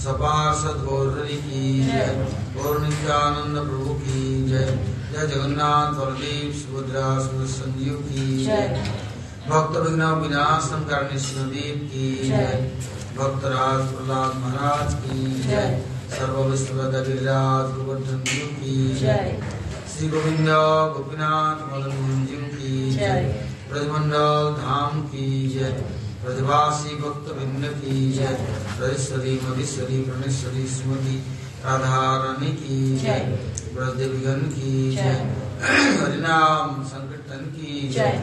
सपार्षद गौरी की जय। Gaur Nityananda Prabhu ki jai. Jai Jagannath Baladev Subhadra Sanjeev ki jai. Bhakta Vigna Vinasam Karnishna Dev ki jai. Bhakta Raj Prahlad Maharaj ki jai. Sarva Vishwada Giriraj Govardhan Dev ki jai. Sri Govinda Gopinath Madan Mohan ki jai. Brajmandal Dham ki jai. Brajvasi Bhakta Vrinda ki jai. Rajeshwari Madheshwari Praneshwari Srimati Radharani ki jai. Brajdevigan ki jai. Harinam Sankirtan ki jai.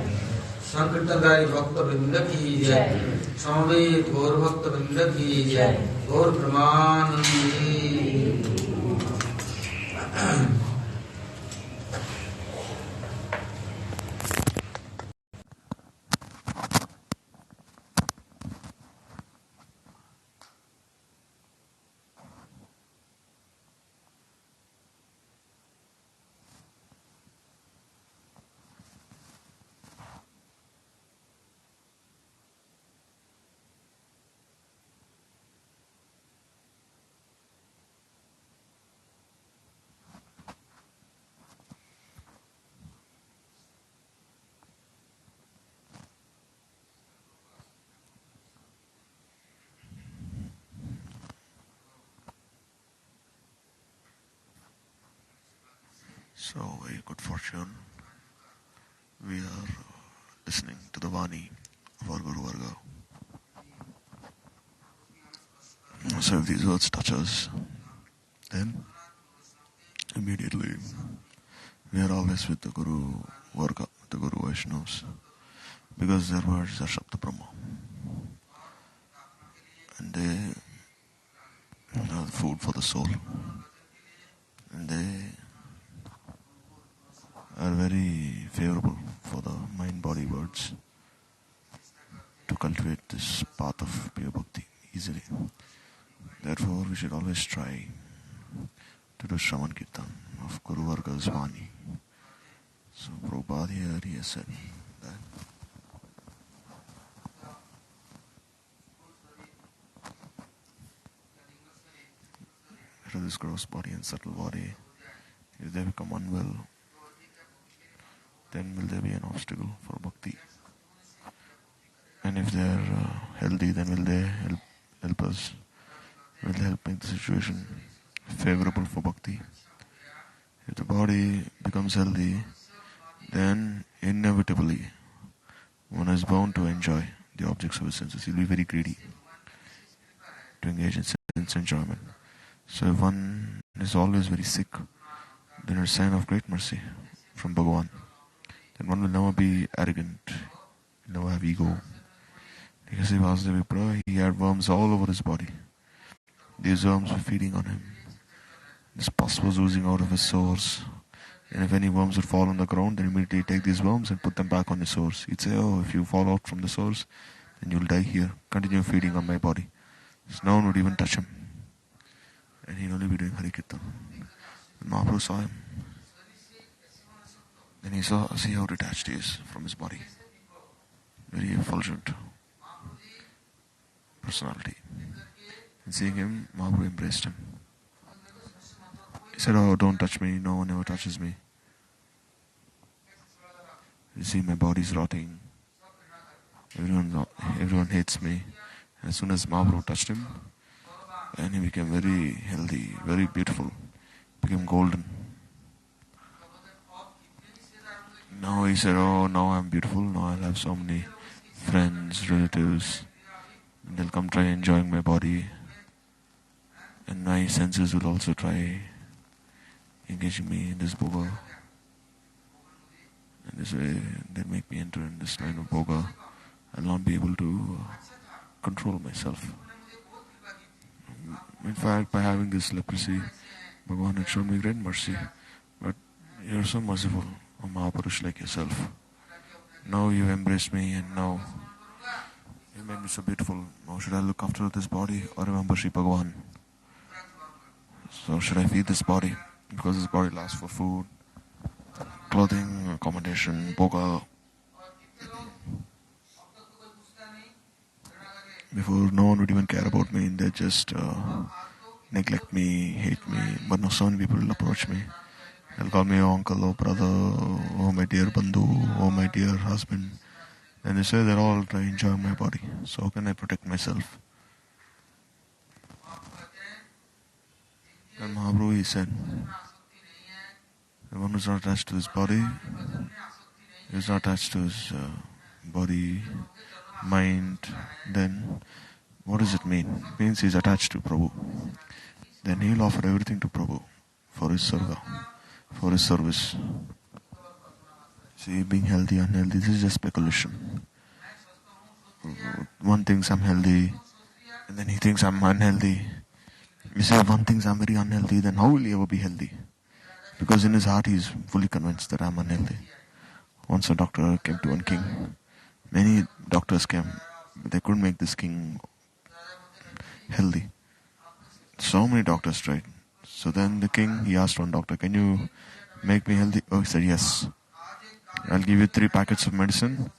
Sankirtangai Bhakta Vrinda ki jai. Samaved Gaur Bhakta Vrinda ki jai. Gaur Premananda. So, very good fortune. We are listening to the Vani of our Guruvarga. So, if these words touch us, then immediately we are always with the Guruvarga, the Guru Vaishnavas, because their words are Shabda Brahma. And they are food for the soul. And they are very favorable for the mind-body words to cultivate this path of pure bhakti easily. Therefore, we should always try to do Shravan Kirtan of Guruvarga's Vani. So, Prabhupada here, he has said that this gross body and subtle body, if they become unwell, then will there be an obstacle for bhakti? And if they are healthy, then will they help us? Will they help make the situation favorable for bhakti? If the body becomes healthy, then inevitably one is bound to enjoy the objects of his senses. He will be very greedy to engage in sense enjoyment. So if one is always very sick, then it's a sign of great mercy from Bhagavan. Then one will never be arrogant, never have ego. Because Vasudeva Vipra, he had worms all over his body. These worms were feeding on him. This pus was oozing out of his sores. And if any worms would fall on the ground, then immediately take these worms and put them back on his sores. He'd say, oh, if you fall out from the sores, then you'll die here. Continue feeding on my body. So no one would even touch him. And he'd only be doing Hari Kirtan. When Mahaprabhu saw him, then he saw, see how detached he is from his body. Very effulgent personality. And seeing him, Mahaprabhu embraced him. He said, oh, don't touch me, no one ever touches me. You see, my body's rotting. Everyone hates me. And as soon as Mahaprabhu touched him, and he became very healthy, very beautiful, became golden. Now he said, oh, now I'm beautiful, now I'll have so many friends, relatives, and they'll come try enjoying my body. And my senses will also try engaging me in this bhoga. And this way, they'll make me enter in this line of bhoga. I'll not be able to control myself. In fact, by having this leprosy, Bhagavan had shown me great mercy. But you're so merciful, a Mahapurush like yourself. Now you've embraced me and now you made me so beautiful. Now should I look after this body or remember Shri Bhagavan? So should I feed this body? Because this body lasts for food, clothing, accommodation, bhoga. Before no one would even care about me, they just neglect me, hate me, but no, so many people will approach me. They'll call me, oh uncle, oh brother, oh my dear bandhu, oh my dear husband. And they say they're all trying to enjoy my body. So how can I protect myself? And Mahaprabhu, he said, the one who's not attached to his body, is not attached to his body, mind, then what does it mean? It means he's attached to Prabhu. Then he'll offer everything to Prabhu for his sarga, for his service. See, being healthy, unhealthy, this is just speculation. One thinks I'm healthy, and then he thinks I'm unhealthy. You say one thinks I'm very unhealthy, then how will he ever be healthy? Because in his heart he is fully convinced that I'm unhealthy. Once a doctor came to one king. Many doctors came, but they couldn't make this king healthy. So many doctors tried. So then the king, he asked one doctor, can you make me healthy? Oh, he said, yes. I'll give you 3 packets of medicine.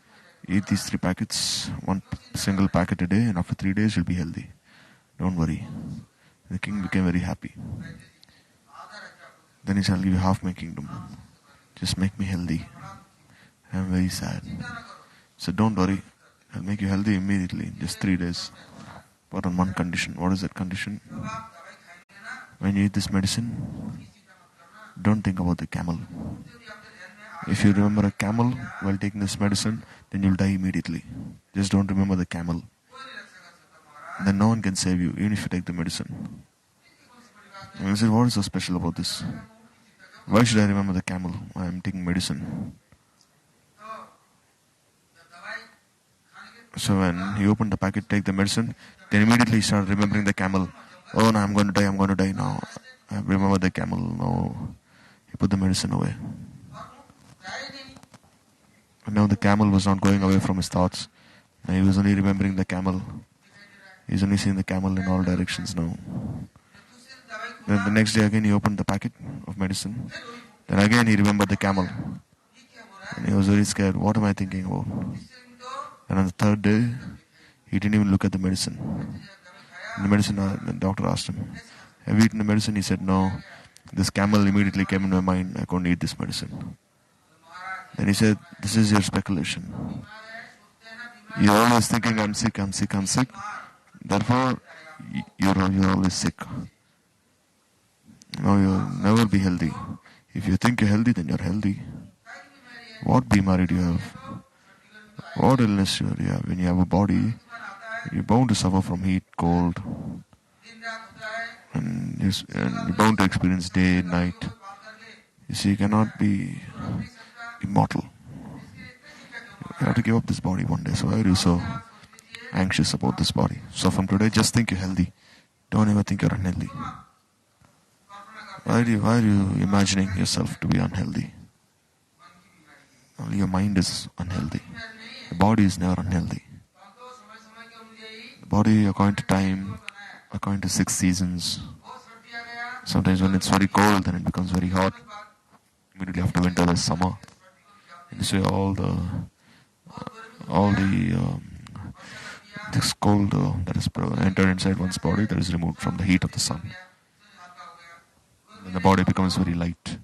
Eat these 3 packets, 1 single packet a day, and after 3 days you'll be healthy. Don't worry. The king became very happy. Then he said, I'll give you half my kingdom. Just make me healthy. I'm very sad. He said, don't worry. I'll make you healthy immediately, in just 3 days. But on one condition. What is that condition? When you eat this medicine, don't think about the camel. If you remember a camel while taking this medicine, then you'll die immediately. Just don't remember the camel. Then no one can save you, even if you take the medicine. And he said, what is so special about this? Why should I remember the camel? I am taking medicine. So when he opened the packet, take the medicine, then immediately he started remembering the camel. Oh no, I'm going to die now. I remember the camel. No. He put the medicine away. And now the camel was not going away from his thoughts. Now he was only remembering the camel. He's only seeing the camel in all directions now. Then the next day again he opened the packet of medicine. Then again he remembered the camel. And he was very scared. What am I thinking about? And on the 3rd day, he didn't even look at the medicine. And the doctor asked him, have you eaten the medicine? He said, no. This camel immediately came in my mind. I couldn't eat this medicine. Then he said, this is your speculation. You're always thinking, I'm sick. Therefore, you're always sick. No, you'll never be healthy. If you think you're healthy, then you're healthy. What bimari do you have? What illness do you have? When you have a body, you're bound to suffer from heat, cold, and you're bound to experience day and night. You see, you cannot be immortal. You have to give up this body one day. So why are you so anxious about this body? So from today, just think you're healthy. Don't ever think you're unhealthy. Why are you imagining yourself to be unhealthy? Only your mind is unhealthy. The body is never unhealthy. The body, according to time, according to 6 seasons. Sometimes when it's very cold, then it becomes very hot. Immediately after winter, there's summer. And you see all the this cold that is entered inside one's body, that is removed from the heat of the sun. Then the body becomes very light.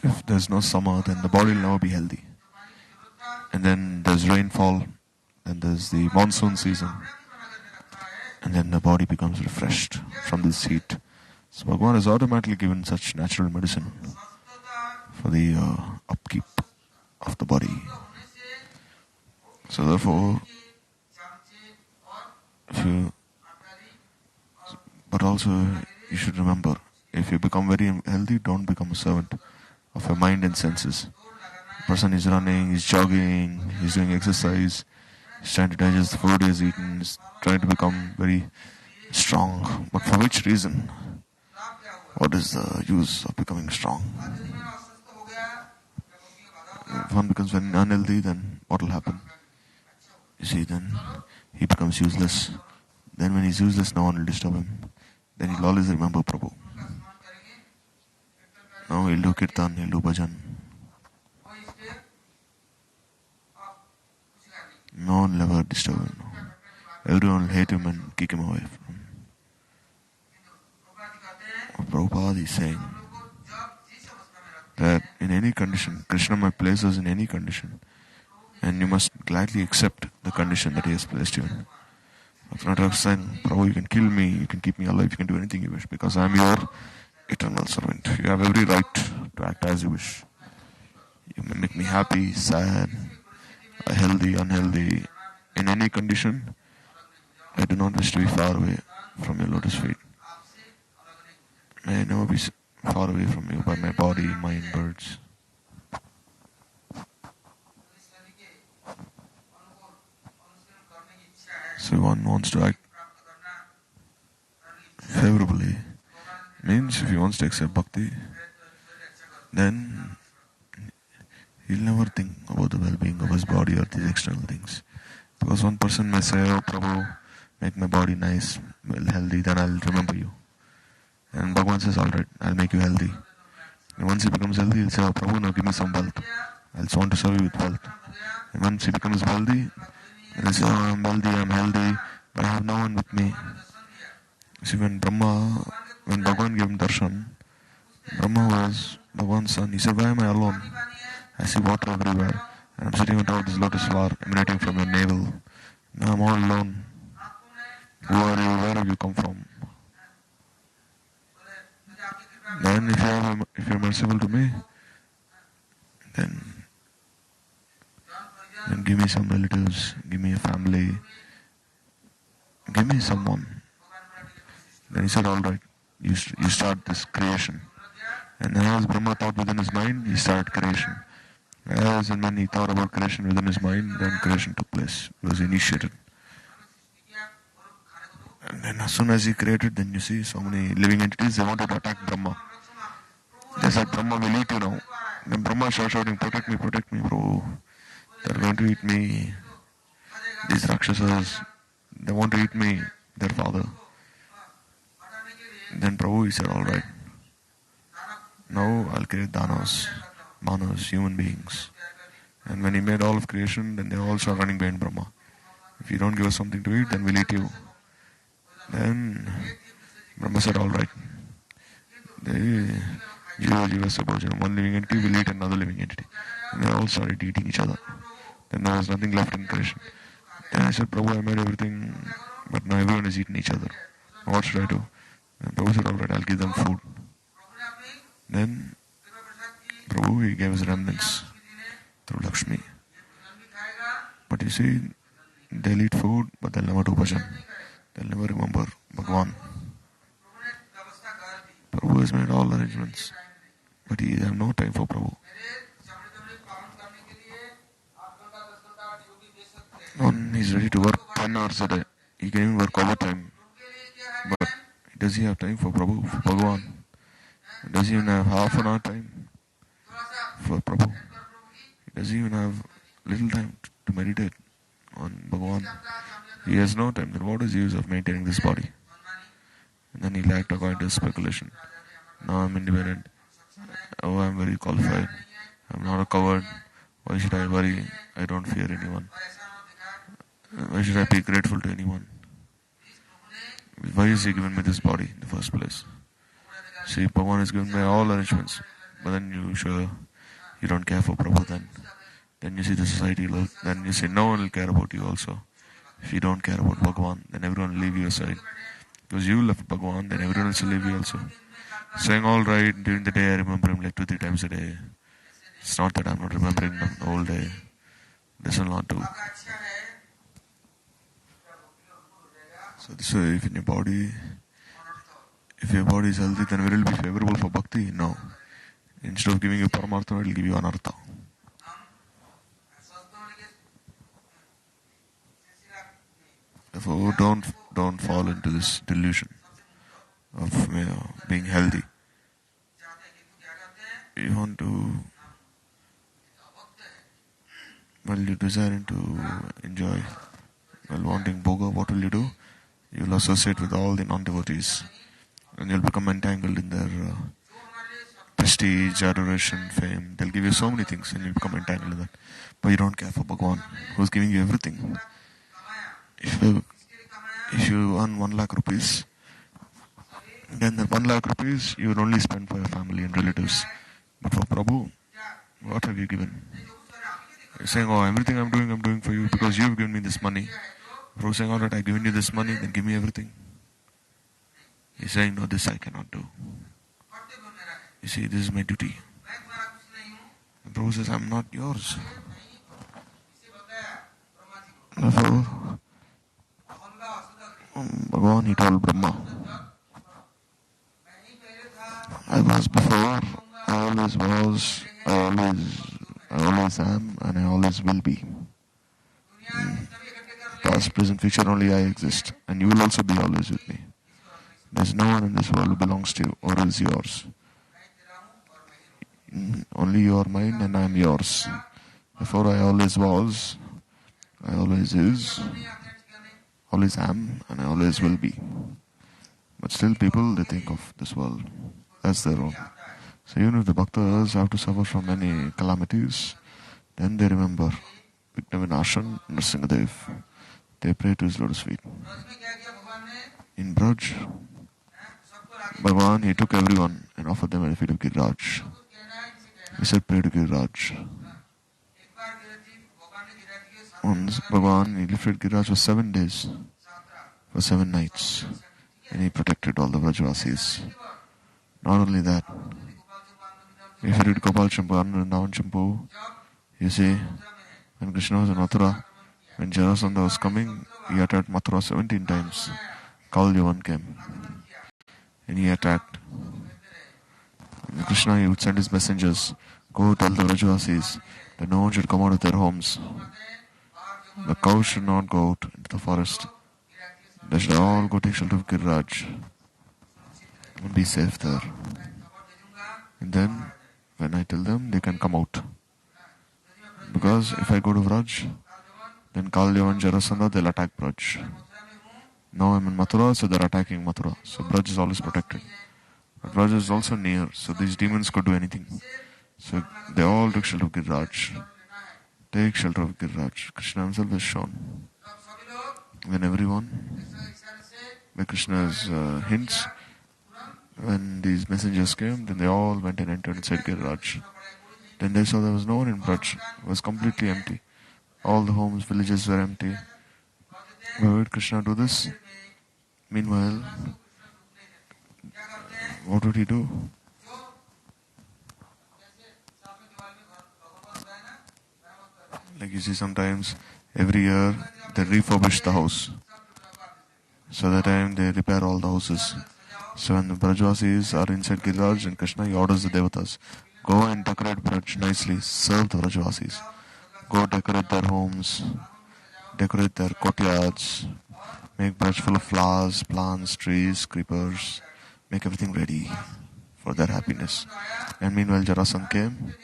If there's no summer, then the body will never be healthy. And then there's rainfall, then there's the monsoon season, and then the body becomes refreshed from this heat. So Bhagavan has automatically given such natural medicine for the upkeep of the body. So therefore, but also you should remember, if you become very healthy, don't become a servant of your mind and senses. The person is running, he's jogging, he's doing exercise, he's trying to digest the food he has eaten, he's trying to become very strong. But for which reason? What is the use of becoming strong? If one becomes very unhealthy, then what will happen? You see, then he becomes useless. Then when he's useless, no one will disturb him. Then he'll always remember Prabhu. Now he'll do kirtan, he'll do bhajan. No one will ever disturb him. Everyone will hate him and kick him away from him. Prabhupada is saying that in any condition, Krishna may place us in any condition, and you must gladly accept the condition that he has placed you in. Bhaktivinoda is saying, Prabhu, you can kill me, you can keep me alive, you can do anything you wish, because I am your eternal servant. You have every right to act as you wish. You may make me happy, sad, healthy, unhealthy. In any condition, I do not wish to be far away from your lotus feet. May I never be far away from you by my body, mind, words. So one wants to act favorably. Means if he wants to accept bhakti, then he'll never think about the well-being of his body or these external things. Because one person may say, oh Prabhu, make my body nice, well, healthy, then I'll remember you. And Bhagavan says, alright, I'll make you healthy. And once he becomes healthy, he'll say, oh Prabhu, now give me some wealth. I just want to serve you with wealth. And once he becomes wealthy, he'll say, oh, I'm wealthy, I'm healthy, but I have no one with me. See, when Bhagavan gave him darshan, Brahma was Bhagavan's son. He said, why am I alone? I see water everywhere, and I'm sitting on top of this lotus flower emanating from your navel. Now I'm all alone. Who are you? Where have you come from? Then if you're merciful to me, then give me some relatives, give me a family, give me someone. Then he said, all right, you start this creation. And as Brahma thought within his mind, he started creation. As and when he thought about creation within his mind, then creation took place. It was initiated. And then as soon as he created, then you see so many living entities, they wanted to attack Brahma. They said, Brahma will eat you now. Then Brahma started shouting, protect me, bro. They're going to eat me. These Rakshasas, they want to eat me, their father. Then Prabhu, he said, alright. Now I'll create Danas, Manas, human beings. And when he made all of creation, then they all start running behind Brahma. If you don't give us something to eat, then we'll eat you. Then Brahma said, alright. One living entity will eat another living entity. And they all started eating each other. Then there was nothing left in creation. Then I said, Prabhu, I made everything, but now everyone is eating each other. What should I do? And Prabhu said, alright, I'll give them food. Then Prabhu, he gave his remnants through Lakshmi. But you see, they'll eat food, but they'll never do bhajan. They'll never remember Bhagavan. Prabhu has made all arrangements, but he has no time for Prabhu. One, he's ready to work 10 hours a day. He can even work overtime. But does he have time for Prabhu, for Bhagavan? Does he even have half an hour time for Prabhu? Does he even have little time to meditate on Bhagavan? He has no time. Then what is the use of maintaining this body? And then he'll act according to his speculation. Now I'm independent. Oh, I'm very qualified. I'm not a coward. Why should I worry? I don't fear anyone. Why should I be grateful to anyone? Why is he given me this body in the first place? See, Bhagavan has given me all arrangements. But then you don't care for Prabhu then. Then you see the society, then you say no one will care about you also. If you don't care about Bhagavan, then everyone will leave you aside. Because you left Bhagavan, then everyone else will leave you also. Saying alright, during the day I remember him like 2-3 times a day. It's not that I'm not remembering him the whole day. This will not do. So this way, if your body is healthy, then will it be favorable for bhakti? No. Instead of giving you paramartha, it will give you anartha. Therefore, don't fall into this delusion of being healthy. You want to, you're desiring to enjoy, wanting bhoga, what will you do? You'll associate with all the non-devotees and you'll become entangled in their prestige, adoration, fame. They'll give you so many things and you'll become entangled in that. But you don't care for Bhagavan, who's giving you everything. If you earn 1 lakh rupees, Then the 1 lakh rupees you would only spend for your family and relatives. But for Prabhu, what have you given? You're saying, oh, everything I'm doing for you because you've given me this money. Prabhu saying, alright, I've given you this money, then give me everything. He's saying, no, this I cannot do. You see, this is my duty. And Prabhu says, I'm not yours. Therefore, Bhagavan, he told Brahma, I was before, I always was, I always am, and I always will be. Past, present, future, only I exist, and you will also be always with me. There is no one in this world who belongs to you or is yours. Only you are mine and I am yours. Therefore I always was, I always is, always am, and I always will be. But still people, they think of this world as their own. So even if the bhaktas have to suffer from many calamities, then they remember Vigna Vinashan Nrsingadev. They pray to his lotus feet. In Braj, Bhagavan, he took everyone and offered them at the feet of Giriraj. He said, pray to Giriraj. Once Bhagavan, he lifted Giriraj for 7 days, for 7 nights, and he protected all the Vrajvasis. Not only that, if you read Gopal Champu and Vrindavan Champu, you see, when Krishna was in Mathura, when Jarasandha was coming, he attacked Mathura 17 times. Kalyavan came, and he attacked. And Krishna, he would send his messengers, go tell the Vrajvasis that no one should come out of their homes. The cows should not go out into the forest. They should all go take shelter of Giriraj and be safe there. And then, when I tell them, they can come out. Because if I go to Vraj, then Kalyavan and Jarasandha, they'll attack Braj. Now I'm in Mathura, so they're attacking Mathura. So Braj is always protected. But Braj is also near, so these demons could do anything. So they all took shelter of Giriraj. Take shelter of Giriraj. Krishna himself is shown. When everyone, by Krishna's hints, when these messengers came, then they all went and entered inside Giriraj. Then they saw there was no one in Braj. It was completely empty. All the homes, villages were empty. Why would Krishna do this? Meanwhile, what would he do? Like you see, sometimes every year they refurbish the house. So that time they repair all the houses. So when the Brajvasis are inside Giriraj and Krishna, he orders the Devatas, go and decorate Braj nicely, serve the Brajvasis. Go decorate their homes, decorate their courtyards, make Braj full of flowers, plants, trees, creepers, make everything ready for their happiness. And meanwhile Jarasandha came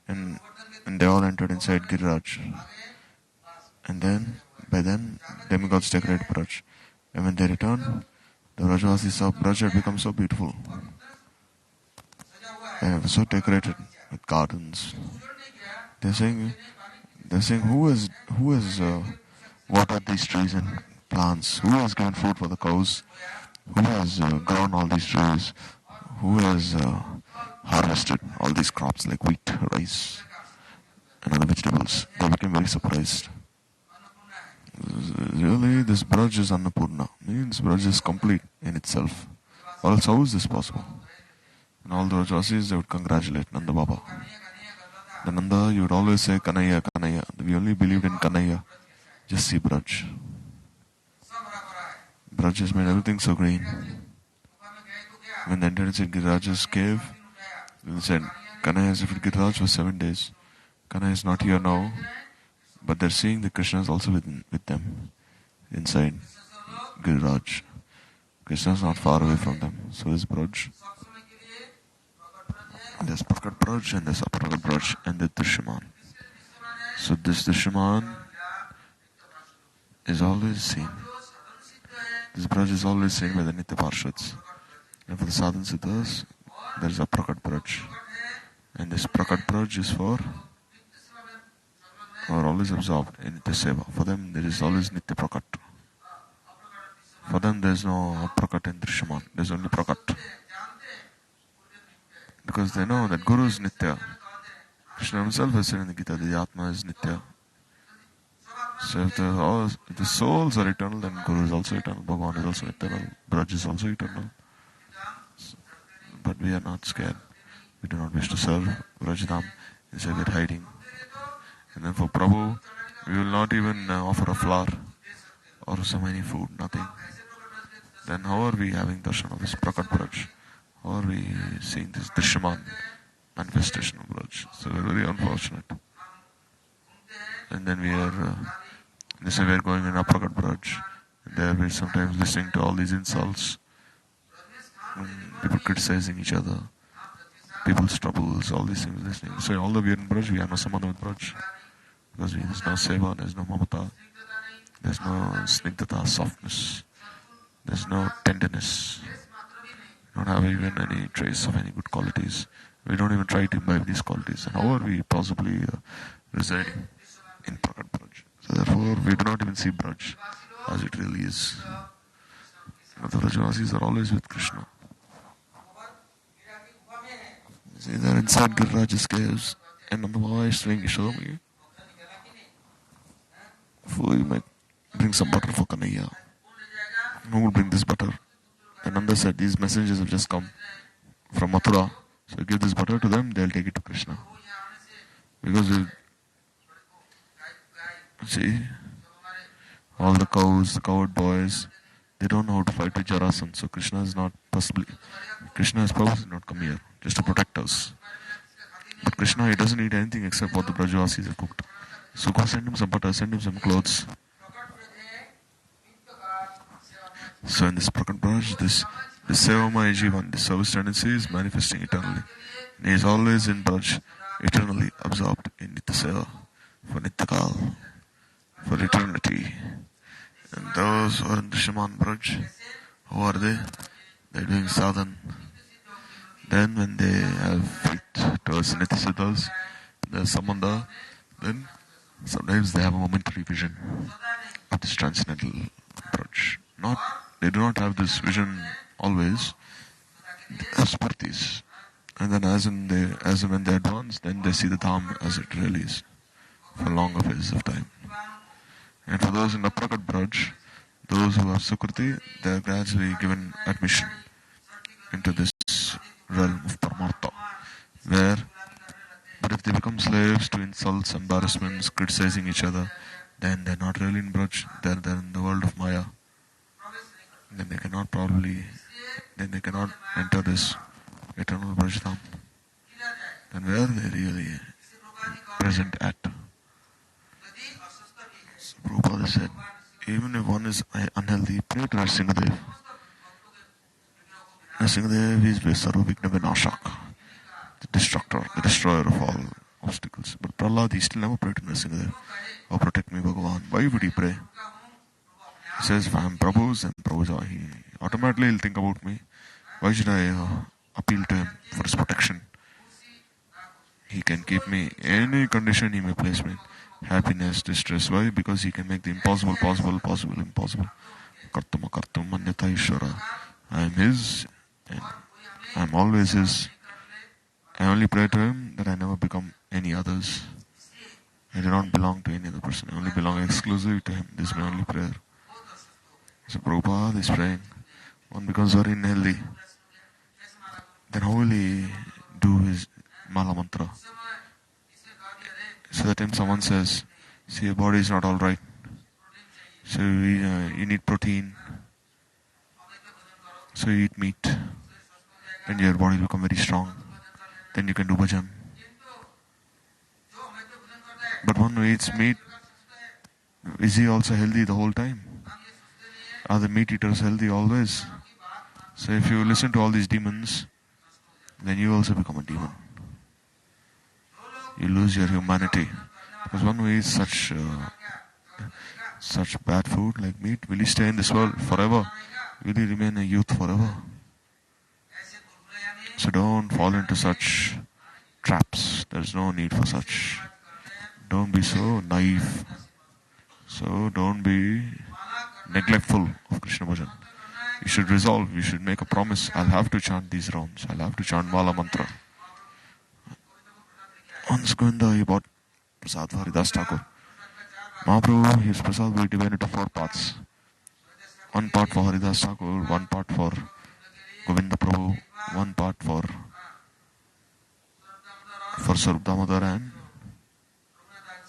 and they all entered inside Giriraj. And then, by then, demigods decorated Braj. And when they returned, the Vrajvasis saw Braj had become so beautiful. And it was so decorated with gardens. They're saying, who has watered these trees and plants? Who has given food for the cows? Who has grown all these trees? Who has harvested all these crops like wheat, rice, and other vegetables? They became very surprised. Really, this Braj is Annapurna. Means Braj is complete in itself. Or else how is this possible? And all the Vrajvasis, they would congratulate Nanda Baba. The Nanda, you would always say, Kanaya, Kanaya. We only believed in Kanaya. Just see Braj. Braj has made everything so green. When they entered inside Giriraj's cave, they said, Kanaya has lifted Giriraj for 7 days. Kanaya is not here now. But they're seeing that Krishna is also with them inside Giriraj. Krishna is not far away from them. So is Braj. There's Prakat Braj and there's Aprakat Braj and the Drishyaman. So this Drishyaman is always seen. This Braj is always seen by the Nitya Parshads. And for the Sadhan Siddhas, there is Aprakat Braj. And this Prakat Braj is for are always absorbed in Nitya Seva. For them, there is always Nitya Prakat. For them there is no prakat and drishyaman, there is only prakat. Because they know that Guru is nitya. Krishna himself has said in the Gita that the Atma is nitya. So if the souls are eternal, then Guru is also eternal, Bhagavan is also eternal, Braj is also eternal. But we are not scared. We do not wish to serve Brajadam. Instead we are hiding. And then for Prabhu, we will not even offer a flower or some any food, nothing. Then how are we having darshan of this Prakat Braj? How are we seeing this Drishyaman manifestation of Braj? So we are very unfortunate. And then we are going in Aprakat Braj. And there we are sometimes listening to all these insults. People criticizing each other. People's troubles, all these things listening. So although we are in Braj, we are no samadhi with Braj. Because there is no seva, there is no mamata, there is no snigdhata, softness, there is no tenderness. We don't have even any trace of any good qualities. We don't even try to imbibe these qualities. And how are we possibly residing in Prakat Braj? So therefore, we do not even see Braj as it really is. The Brajavasis are always with Krishna. See, they're inside Giriraj's caves, and Nandamaya is saying, Yashodamaya, you might bring some butter for Kanaya. Who will bring this butter? And Nanda said, these messengers have just come from Mathura. So give this butter to them, they'll take it to Krishna. Because see, all the cows, the coward boys, they don't know how to fight with Jarasan. So Krishna is not possibly, Krishna has purposely not come here, just to protect us. But Krishna, he doesn't eat anything except what the Brajavasis have cooked. So go send him some butter, send him some clothes. So in this Prakat Braj, this Sevamaya Jivan, this service tendency is manifesting eternally. And he is always in Braj, eternally absorbed in Nitya Seva, for Nityakal, for eternity. And those who are in Drishyaman Braj, who are they? They are doing sadhan. Then when they have faith towards Nitya Siddhas, the Sambandha, then sometimes they have a momentary vision of this transcendental Braj. They do not have this vision always. They have spartis. And then as and when they advance, then they see the Dham as it really is, for longer phases of time. And for those in the Prakat Braj, those who have Sukriti, they are gradually given admission into this realm of Paramartha, but if they become slaves to insults, embarrassments, criticizing each other, then they're not really in Braj, they're in the world of Maya. Then they cannot enter this eternal Brajadam. Then where are they really present at? So Prabhupada said, even if one is unhealthy, pray to Nrsimhadev. Nrsimhadev is Sarva Vigna Vinashak, the destructor, the destroyer of all obstacles. But Prahlad, he still never prayed to Nrsimhadev. Oh, protect me, Bhagavan. Why would he pray? He says, if I am Prabhu's, then Prabhu's, he automatically will think about me. Why should I appeal to him for his protection? He can keep me any condition he may place me in. Happiness, distress. Why? Because he can make the impossible possible, possible impossible. Kartama kartam manyata ishvara. I am his, and I am always his. I only pray to him that I never become any others. I do not belong to any other person. I only belong exclusively to him. This is my only prayer. So Prabhupada is praying. One becomes very unhealthy. Then how will he do his Mala Mantra? So that time someone says, see, your body is not alright. So you need protein. So you eat meat. Then your body will become very strong. Then you can do bhajan. But one who eats meat, is he also healthy the whole time? Are the meat eaters healthy always? So if you listen to all these demons, then you also become a demon. You lose your humanity. Because one who eats such bad food like meat, will he stay in this world forever? Will he remain a youth forever? So don't fall into such traps. There is no need for such. Don't be so naive. So don't be neglectful of Krishna bhajan. You should resolve, you should make a promise. I'll have to chant these rounds. I'll have to chant Mala Mantra. Once Govinda, he bought Prasad for Haridasa Thakur. Mahaprabhu, his Prasad will be divided into 4 parts. One part for Haridasa Thakur, one part for Govinda Prabhu, one part for Sarup Damodar and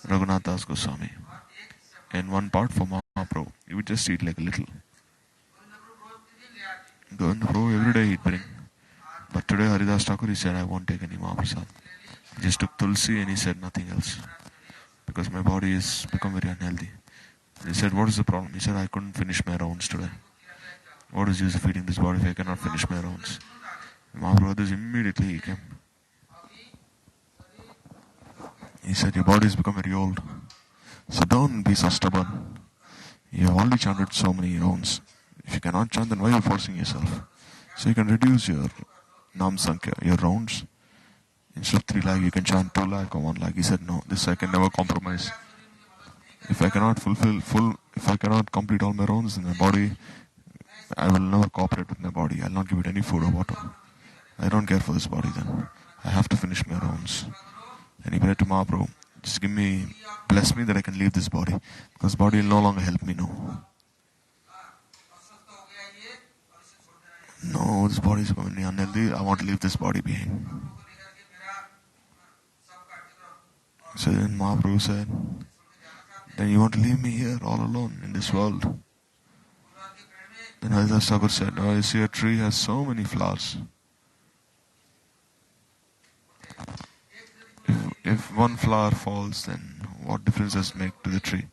Raghunath Das Goswami, and one part for Mahaprabhu. He would just eat like a little. Govinda Prabhu every day he'd bring. But today Haridasa Thakur, he said, I won't take any Mahaprasad. He just took tulsi and he said nothing else. Because my body has become very unhealthy. He said, what is the problem? He said, I couldn't finish my rounds today. What is the use of feeding this body if I cannot finish my rounds? Mahaprabhu immediately he came. He said, your body has become very old. So don't be so stubborn. You have already chanted so many rounds. If you cannot chant, then why are you forcing yourself? So you can reduce your Nam Sankhya, your rounds. Instead of 3 lakh, you can chant 2 lakh or 1 lakh. He said, no, this I can never compromise. If I cannot if I cannot complete all my rounds in my body, I will never cooperate with my body. I'll not give it any food or water. I don't care for this body then. I have to finish my rounds. And he prayed to Mahaprabhu, just bless me that I can leave this body. Because body will no longer help me now. No, this body is going to be unhealthy. I want to leave this body behind. So then Mahaprabhu said, then you want to leave me here all alone in this world? Then Haridasa Thakur said, oh, you see a tree has so many flowers. If one flower falls, then what difference does it make to the tree?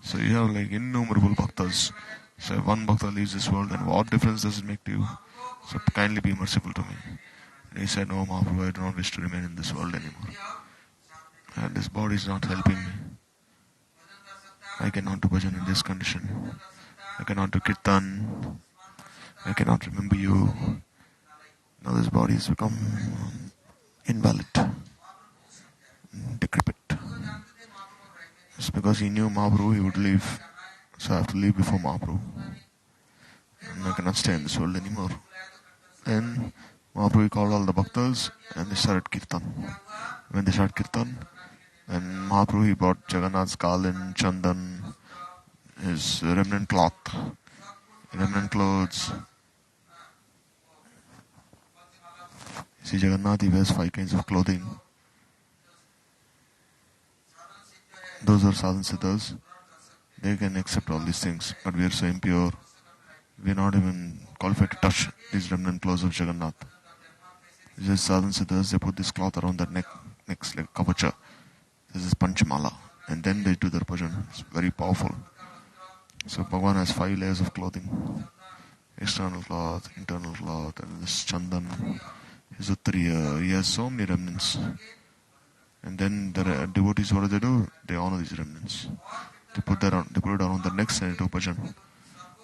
So you have like innumerable bhaktas. So if one bhakta leaves this world, then what difference does it make to you? So kindly be merciful to me. And he said, no, Mahaprabhu, I do not wish to remain in this world anymore. And this body is not helping me. I cannot do bhajan in this condition. I cannot do kirtan. I cannot remember you. Now this body has become invalid, decrepit. It's because he knew Mahaprabhu, he would leave. So I have to leave before Mahaprabhu. And I cannot stay in this world anymore. Then Mahaprabhu called all the bhaktas and they started kirtan. When they started kirtan, then Mahaprabhu, he brought Jagannath's kalin, chandan, his remnant cloth, remnant clothes. See, Jagannath, he wears 5 kinds of clothing. Those are sadhan siddhas. They can accept all these things, but we are so impure. We are not even qualified to touch these remnant clothes of Jagannath. Just sadhan siddhas, they put this cloth around their necks like kavacha. This is panchamala. And then they do their bhajan. It's very powerful. So Bhagavan has 5 layers of clothing. External cloth, internal cloth, and this chandan, his uttariya. He has so many remnants. And then the devotees, what do? They honor these remnants. They put it around their necks and they do bhajan.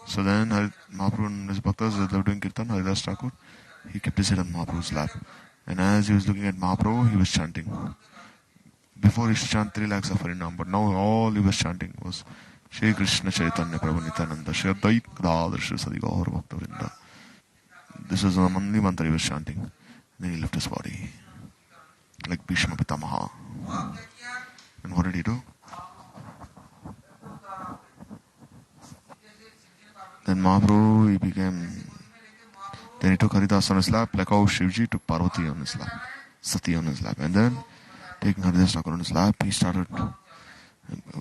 So then Mahaprabhu and his bhaktas, as they were doing kirtan, Haridasa Thakur, he kept his head on Mahaprabhu's lap. And as he was looking at Mahaprabhu, he was chanting. Before he used to chant 3 lakhs of Harinam, but now all he was chanting was Shri Krishna Chaitanya Prabhu Nityananda Shri Advait Gadadhar Shri Sadi Gaur Bhakta Vrinda. This was the only mantra he was chanting. Then he left his body like Bhishma Pitamaha. And what did he do? Then Mahaprabhu, then he took Haridasa on his lap, like how Shivji took Parvati on his lap, Sati on his lap. And then, taking Haridasa Thakur on his lap, he started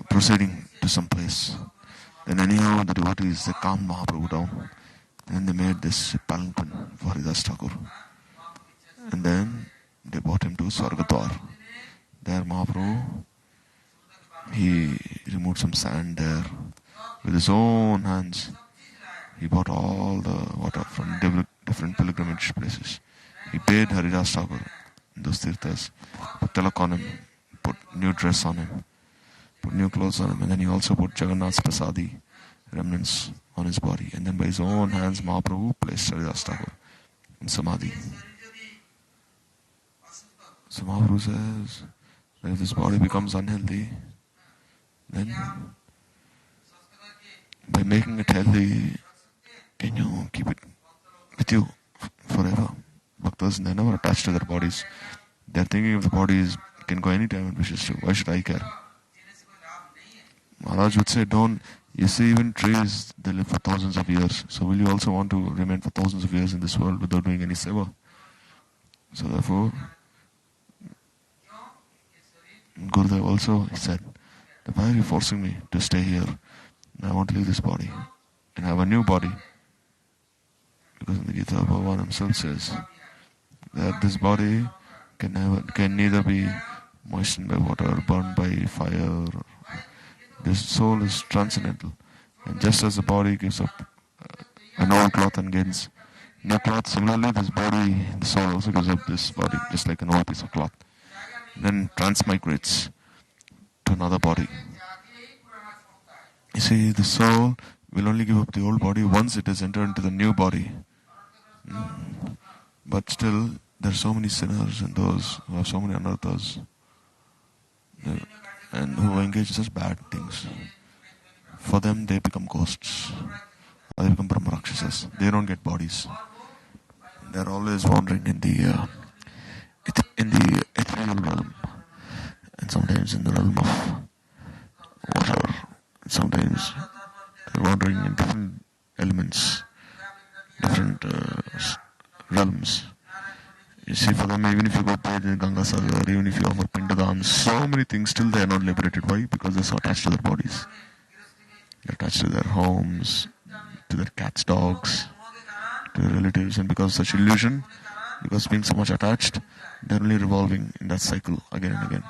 proceeding to some place. Then anyhow, the devotees, they calmed Mahaprabhu down. And they made this palanquin for Haridasa Thakur. And then, they brought him to Swargadwar. There Mahaprabhu, he removed some sand there with his own hands. He bought all the water from different pilgrimage places. He bathed Haridasa Thakur in those tirthas, put tilak on him, put new dress on him, put new clothes on him, and then he also put Jagannath's prasadi remnants on his body. And then by his own hands, Mahaprabhu placed Haridasa Thakur in samadhi. So Mahaprabhu says, if this body becomes unhealthy, then by making it healthy, can you keep it with you forever? Bhaktas, they're never attached to their bodies. They're thinking if the bodies can go anytime it wishes to. Why should I care? Maharaj would say, don't. You see, even trees, they live for thousands of years. So will you also want to remain for thousands of years in this world without doing any seva? So therefore, Gurudev also said, why are you forcing me to stay here? I want to leave this body and have a new body. Because in the Gita, Bhagavan himself says that this body can neither be moistened by water, burned by fire. This soul is transcendental. And just as the body gives up an old cloth and gains new cloth, similarly this body, the soul also gives up this body, just like an old piece of cloth. Then transmigrates to another body. You see, the soul will only give up the old body once it has entered into the new body. But still, there are so many sinners and those who have so many anarthas and who engage in such bad things. For them, they become ghosts. Or they become Brahmarakshasas. They don't get bodies. They're always wandering in the ethereal realm. And sometimes in the realm of water. Sometimes they're wandering in different elements, different realms. You see, for them, even if you go bathe in Ganga Sagar, even if you offer Pindadam, so many things, still they are not liberated. Why? Because they're so attached to their bodies. They're attached to their homes, to their cats, dogs, to their relatives. And because of such illusion, because being so much attached, they're only revolving in that cycle again and again.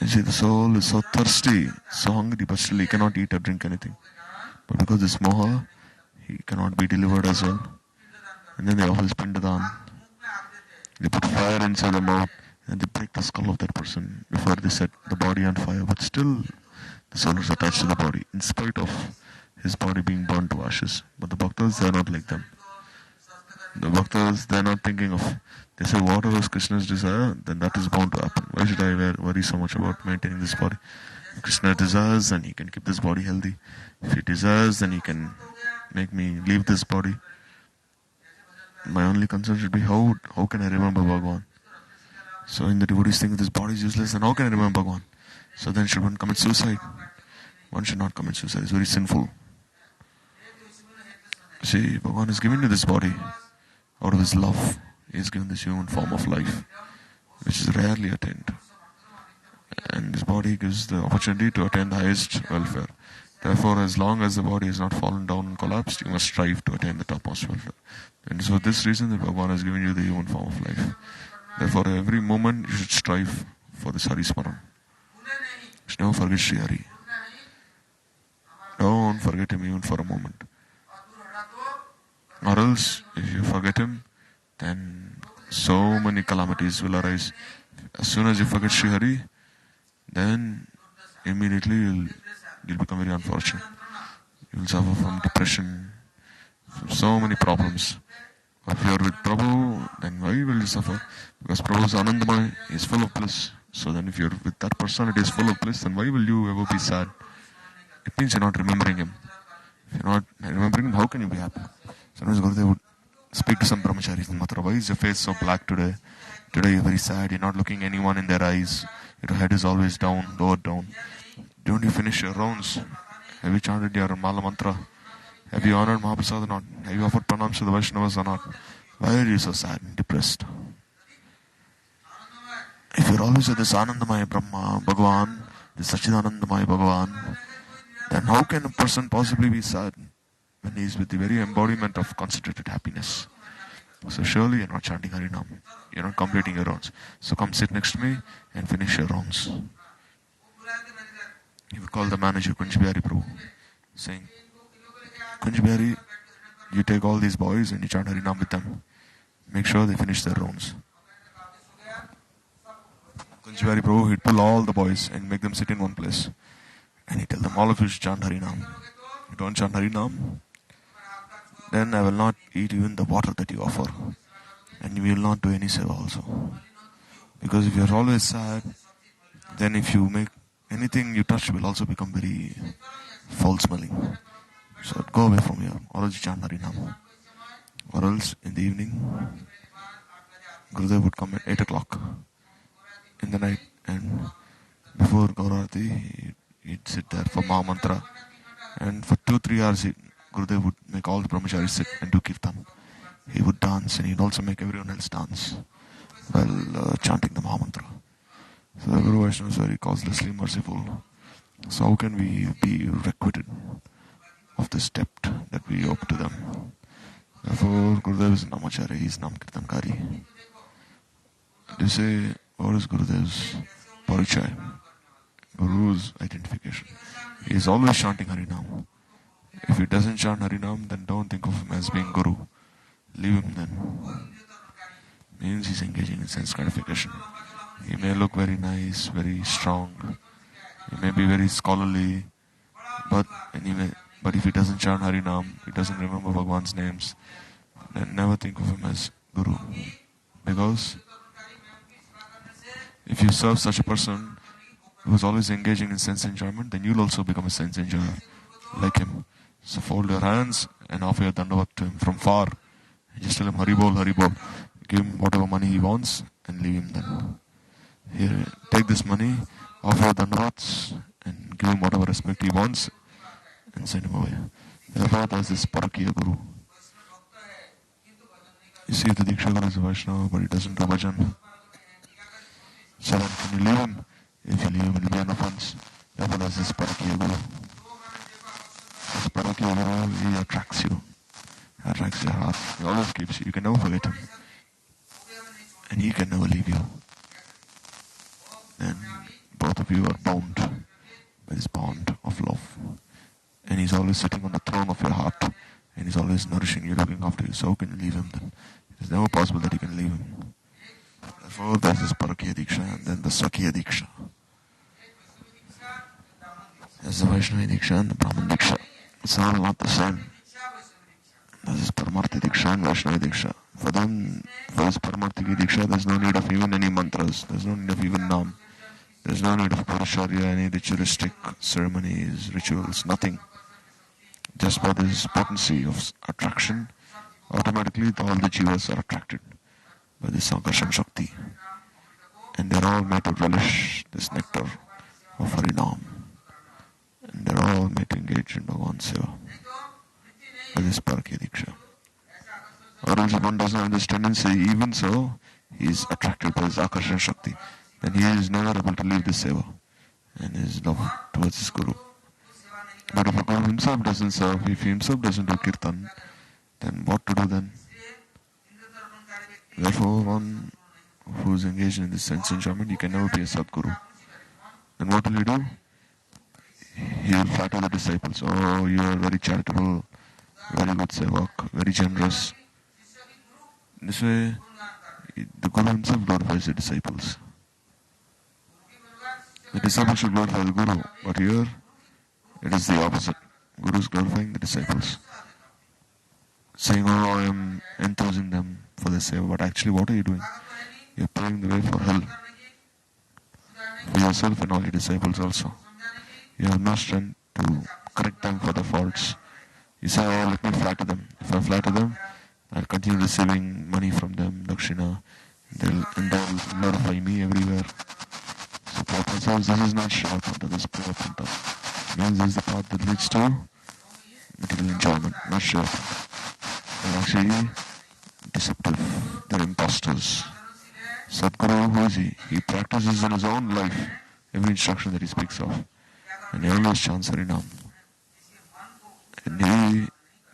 You see, the soul is so thirsty, so hungry, but still he cannot eat or drink anything. But because this moha, he cannot be delivered as well. And then they offer this pindadan. They put fire inside the mouth and they break the skull of that person before they set the body on fire. But still, the soul is attached to the body, in spite of his body being burned to ashes. But the bhaktas, they are not like them. The bhaktas, they are not thinking of, they say whatever is Krishna's desire, then that is bound to happen. Why should I worry so much about maintaining this body? If Krishna desires, then he can keep this body healthy. If he desires, then he can make me leave this body. My only concern should be how can I remember Bhagavan? So in the devotees think this body is useless, then how can I remember Bhagavan? So then should one commit suicide? One should not commit suicide, it's very sinful. See, Bhagavan is giving you this body out of his love. He has given this human form of life, which is rarely attained. And this body gives the opportunity to attain the highest welfare. Therefore, as long as the body has not fallen down and collapsed, you must strive to attain the topmost welfare. And so, for this reason, that Bhagavan has given you the human form of life. Therefore, every moment you should strive for this Hari Smaran. Never forget Sri Hari. Don't forget him even for a moment. Or else, if you forget him, then so many calamities will arise. As soon as you forget Sri Hari, then immediately you'll become very unfortunate. You will suffer from depression, from so many problems. But if you are with Prabhu, then why will you suffer? Because Prabhu is Anandamaya, he is full of bliss. So then if you are with that personality is full of bliss, then why will you ever be sad? It means you are not remembering him. If you are not remembering him, how can you be happy? Sometimes Gurudev would speak to some brahmacharis in Mathura. Why is your face so black today? Today you are very sad, you are not looking anyone in their eyes. Your head is always down, lowered down. Don't you finish your rounds? Have you chanted your Mala Mantra? Have you honored Mahaprasad or not? Have you offered pranams to the Vaishnavas or not? Why are you so sad and depressed? If you're always with this Anandamaya Brahma, Bhagavan, this Sachidanandamaya Bhagavan, then how can a person possibly be sad when he is with the very embodiment of concentrated happiness? So surely you're not chanting Harinam. You're not completing your rounds. So come sit next to me and finish your rounds. He would call the manager, Kunj Bihari Prabhu, saying, Kunj Bihari, you take all these boys and you chant Harinam with them. Make sure they finish their rounds. Kunj Bihari Prabhu, he'd pull all the boys and make them sit in one place. And he'd tell them, all of you should chant Harinam. You don't chant Harinam, then I will not eat even the water that you offer. And you will not do any seva also. Because if you are always sad, then if you anything you touch will also become very foul-smelling. So go away from here, or else chant Harinam. Or else in the evening, Gurudev would come at 8 o'clock in the night, and before Gaurarati, he'd sit there for Maha Mantra, and for 2-3 hours, Gurudev would make all the brahmacharis sit and do kirtan. He would dance, and he'd also make everyone else dance while chanting the Maha Mantra. So the Guru Vaishnava is very causelessly merciful. So how can we be requited of this debt that we owe to them? Therefore, Gurudev is Namacharya, he is Nam Kirtankari. They say, what is Gurudev's parichay? Guru's identification. He is always chanting Harinam. If he doesn't chant Harinam, then don't think of him as being Guru. Leave him then. Means he's engaging in sense gratification. He may look very nice, very strong. He may be very scholarly, but if he doesn't chant Harinam, he doesn't remember Bhagwan's names, then never think of him as Guru. Because if you serve such a person who is always engaging in sense enjoyment, then you'll also become a sense enjoyer like him. So fold your hands and offer your dandavat to him from far. Just tell him Haribol, Haribol. Give him whatever money he wants and leave him then. Here, take this money, offer your dandavats and give him whatever respect he wants and send him away. Therefore, there's this Parakiya Guru. You see, the Diksha Guru is a Vaishnava, but he doesn't do bhajan. So then, can you leave him? If you leave him, it will be an offense. Therefore, there's this Parakiya Guru. This Parakiya Guru, he attracts you. Attracts your heart. He always keeps you. You can never forget him. And he can never leave you. Then both of you are bound by this bond of love. And he's always sitting on the throne of your heart. And he's always nourishing you, looking after you. So how can you leave him then? It is never possible that you can leave him. Therefore, there's this Parakiya Diksha and then the Sakya Diksha. There's the Vaishnava Diksha and the Brahman Diksha. It's all not the same. There's this Paramartha Diksha and Vaishnava Diksha. For them, for this Paramartha Diksha, there's no need of even any mantras. There's no need of even Nam. There's no need of Parasharya, any ritualistic ceremonies, rituals, nothing. Just by this potency of attraction, automatically all the jivas are attracted by this Sankarshan Shakti. And they're all made to relish this nectar of Harinam. And they're all made to engage in Bhagavan's seva by this Parakiya Diksha. Or else if one doesn't have this tendency, even so, he is attracted by this Akarshan Shakti. Then he is never able to leave this seva and his love towards his Guru. But if a Guru himself doesn't serve, if he himself doesn't do kirtan, then what to do then? Therefore, one who is engaged in this sense enjoyment, he can never be a Sadguru. Then what will he do? He will flatter the disciples. Oh, you are very charitable, very good sevak, very generous. This way, the Guru himself glorifies the disciples. The disciples should glorify the Guru, but here it is the opposite. Guru is glorifying the disciples, saying, oh, I am enthusing them for the seva, but actually what are you doing? You are paving the way for hell. For yourself and all your disciples also. You have no strength to correct them for their faults. You say, oh, let me flatter them. If I flatter them, I'll continue receiving money from them, dakshina, and they'll glorify me everywhere. So Prabhupada says, this is not Shravapanta, this is Purapanta. Means this is the path that leads to material enjoyment, not Shravapanta. They're actually deceptive, they're impostors. Sadguru, who is he? He practices in his own life every instruction that he speaks of. And he always chants Harinam. And he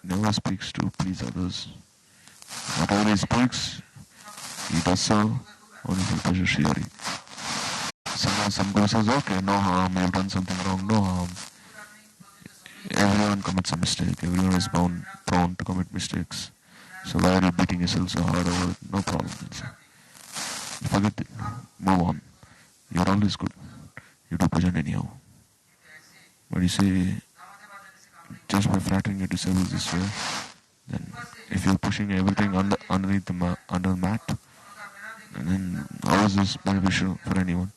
never speaks to please others. Whatever he speaks, he does so only for pleasure Shri Hari. Sometimes some Guru says, okay, no harm, you've done something wrong, no harm. Everyone commits a mistake, everyone is prone to commit mistakes. So why are you beating yourself so hard over it? No problem. Forget it, move on. You're always good. You do bhajan anyhow. But you see, just by flattering your disciples this way, then if you're pushing everything underneath the mat, and then how is this beneficial for anyone?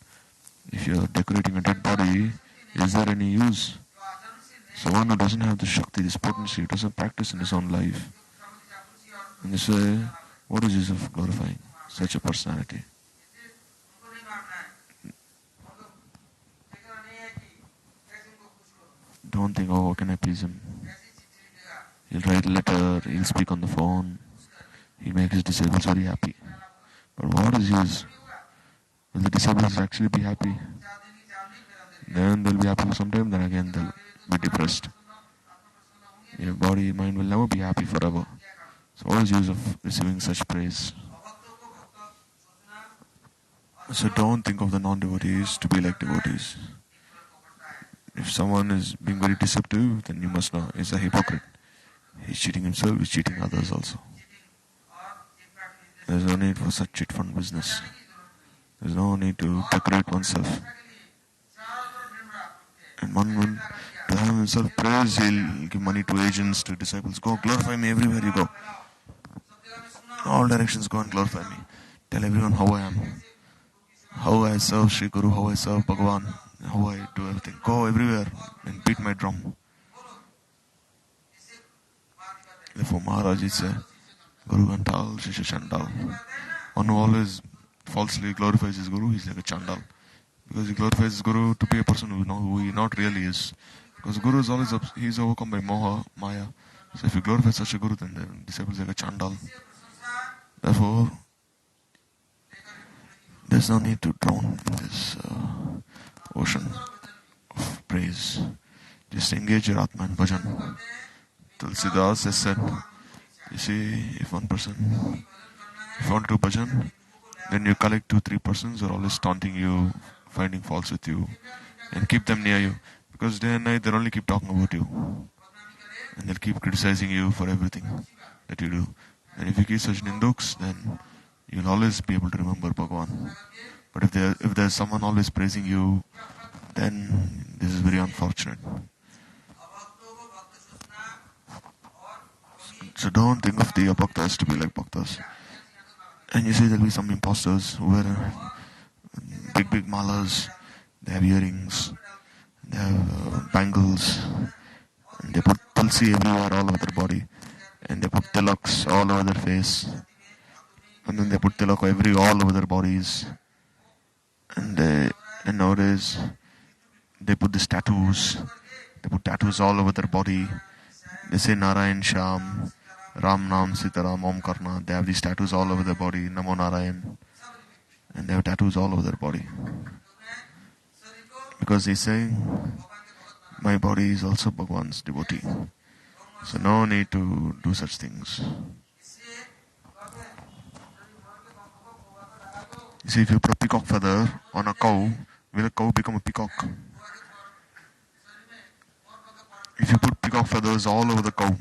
If you're decorating a dead body, is there any use? So one who doesn't have the Shakti, this potency, doesn't practice in his own life. And you say, what is the use of glorifying such a personality? Don't think, oh, how can I please him? He'll write a letter, he'll speak on the phone, he'll make his disabled very happy. But what is use? Will the disabled actually be happy? Then they'll be happy for some time, then again they'll be depressed. Your body, mind will never be happy forever. So what is the use of receiving such praise? So don't think of the non-devotees to be like devotees. If someone is being very deceptive, then you must know he's a hypocrite. He's cheating himself, he's cheating others also. There's no need for such chit fund business. There's no need to decorate oneself. And one will, to have himself praised, he'll give money to agents, to disciples. Go, glorify me everywhere you go. All directions, go and glorify me. Tell everyone how I am. How I serve Sri Guru, how I serve Bhagavan, how I do everything. Go everywhere and beat my drum. Therefore Maharaj is a Guru Gantal, Shisha Chandal. One who always falsely glorifies his Guru, he's like a Chandal. Because he glorifies his Guru to be a person who he not really is. Because Guru is always, he's overcome by Moha, Maya. So if you glorify such a Guru, then the disciple is like a Chandal. Therefore, there's no need to drown in this ocean of praise. Just engage your Atma in bhajan. Tulsidas has said, you see, if one person, if you want to do bhajan, then you collect 2-3 persons who are always taunting you, finding faults with you, and keep them near you. Because day and night they'll only keep talking about you. And they'll keep criticizing you for everything that you do. And if you keep such ninduks, then you'll always be able to remember Bhagavan. But if there's someone always praising you, then this is very unfortunate. So don't think of the abhaktas to be like bhaktas. And you see there'll be some imposters who wear big malas, they have earrings, they have bangles, and they put tulsi everywhere all over their body, and they put tilaks all over their face, and then they put tilak all over their bodies, and nowadays they put these tattoos, they put tattoos all over their body. They say Narayan Sham, Ram Nam Sitaram Om Karna. They have these tattoos all over their body, Namo Narayan, and they have tattoos all over their body. Because he's saying, my body is also Bhagwan's devotee. So no need to do such things. You see, if you put a peacock feather on a cow, will a cow become a peacock? If you put peacock feathers all over the cow,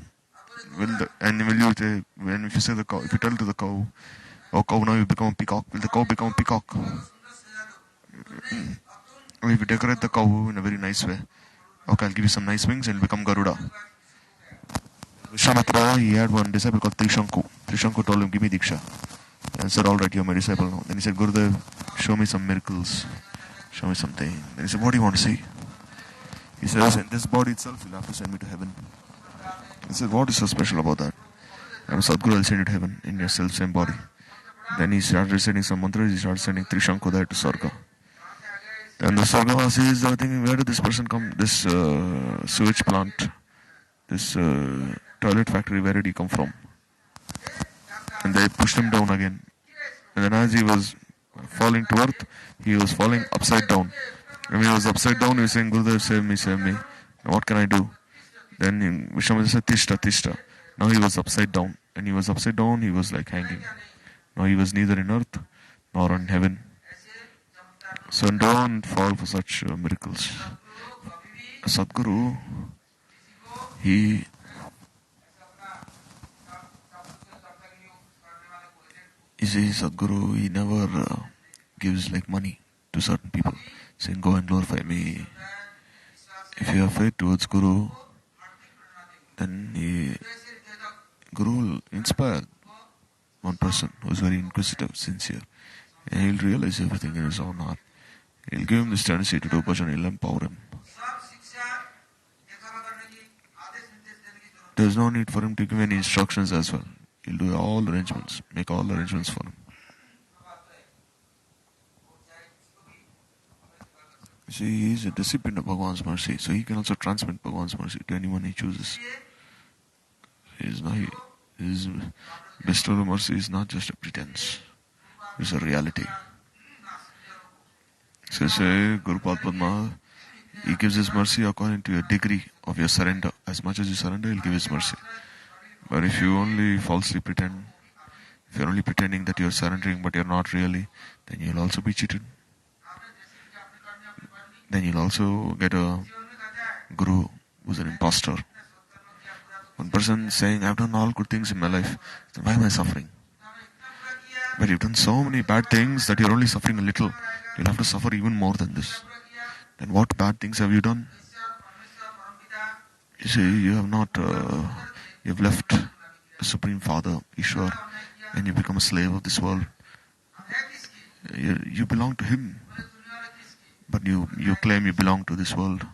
if you say the cow, if you tell to the cow, oh cow, now you become a peacock, will the cow become a peacock? If you decorate the cow in a very nice way, okay, I'll give you some nice wings and become Garuda. Vishwamitra, he had one disciple called Trishanku. Trishanku told him, give me Diksha. And said, alright, you're my disciple now. Then he said, Gurudev, show me some miracles. Show me something. Then he said, what do you want to see? He says, in this body itself, you'll have to send me to heaven. He said, what is so special about that? I'm Sadguru, I'll send you to heaven in your same body. Then he started reciting some mantras, he started sending Trishanku there to Sarga. And the Sargavasi is thinking, where did this person come? This sewage plant, this toilet factory, where did he come from? And they pushed him down again. And then as he was falling to earth, he was falling upside down. When he was upside down, he was saying, Gurudev, save me, save me. Now what can I do? Then Vishwamitra said, Tishta, Tishta. Now he was upside down. And he was upside down, he was like hanging. Now he was neither in earth nor in heaven. So don't fall for such miracles. Sadguru, he Sadguru, he never gives like money to certain people, saying, go and glorify me. If you have faith towards Guru, then Guru will inspire one person who is very inquisitive, sincere, and he'll realize everything in his own heart. He'll give him this tendency to do bhajan, he'll empower him. There's no need for him to give any instructions as well. He'll do all arrangements, make all arrangements for him. See, he is a recipient of Bhagavan's mercy, so he can also transmit Bhagavan's mercy to anyone he chooses. His bestowal of mercy is not just a pretense, it's a reality. So say, Gurupada Padma, he gives his mercy according to your degree of your surrender. As much as you surrender, he'll give his mercy. But if you only falsely pretend, if you're only pretending that you're surrendering but you're not really, then you'll also be cheated. Then you'll also get a guru who's an imposter. One person saying, I've done all good things in my life, so why am I suffering? But you've done so many bad things that you're only suffering a little. You'll have to suffer even more than this. Then what bad things have you done? You see, you have not, you've left the Supreme Father, Ishwar, and you become a slave of this world. You belong to Him. But you claim you belong to this world.